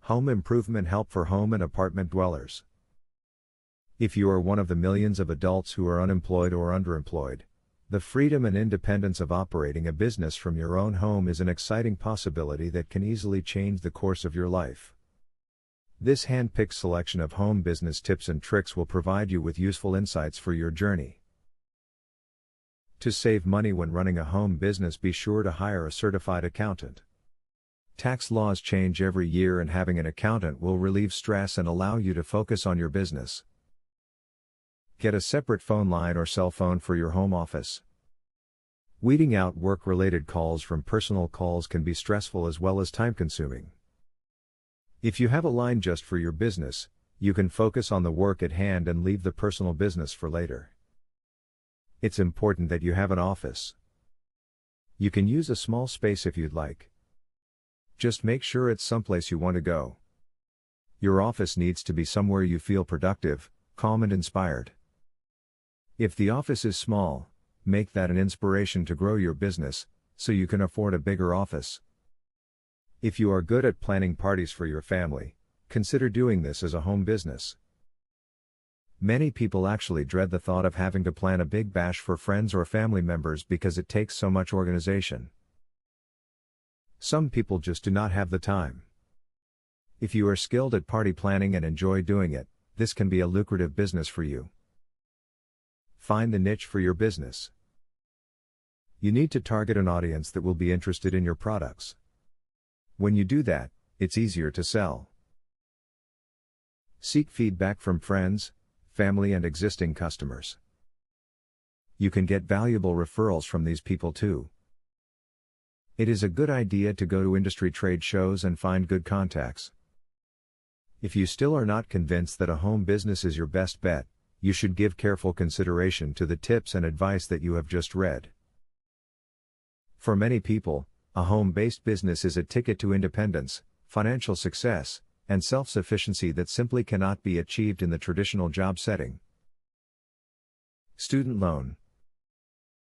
Home improvement help for home and apartment dwellers. If you are one of the millions of adults who are unemployed or underemployed, the freedom and independence of operating a business from your own home is an exciting possibility that can easily change the course of your life. This hand-picked selection of home business tips and tricks will provide you with useful insights for your journey. To save money when running a home business, be sure to hire a certified accountant. Tax laws change every year, and having an accountant will relieve stress and allow you to focus on your business. Get a separate phone line or cell phone for your home office. Weeding out work-related calls from personal calls can be stressful as well as time-consuming. If you have a line just for your business, you can focus on the work at hand and leave the personal business for later. It's important that you have an office. You can use a small space if you'd like. Just make sure it's someplace you want to go. Your office needs to be somewhere you feel productive, calm and inspired. If the office is small, make that an inspiration to grow your business, so you can afford a bigger office. If you are good at planning parties for your family, consider doing this as a home business. Many people actually dread the thought of having to plan a big bash for friends or family members because it takes so much organization. Some people just do not have the time. If you are skilled at party planning and enjoy doing it, this can be a lucrative business for you. Find the niche for your business. You need to target an audience that will be interested in your products. When you do that, it's easier to sell. Seek feedback from friends, family and existing customers. You can get valuable referrals from these people too. It is a good idea to go to industry trade shows and find good contacts. If you still are not convinced that a home business is your best bet, you should give careful consideration to the tips and advice that you have just read. For many people, a home-based business is a ticket to independence, financial success, and self-sufficiency that simply cannot be achieved in the traditional job setting. Student loan.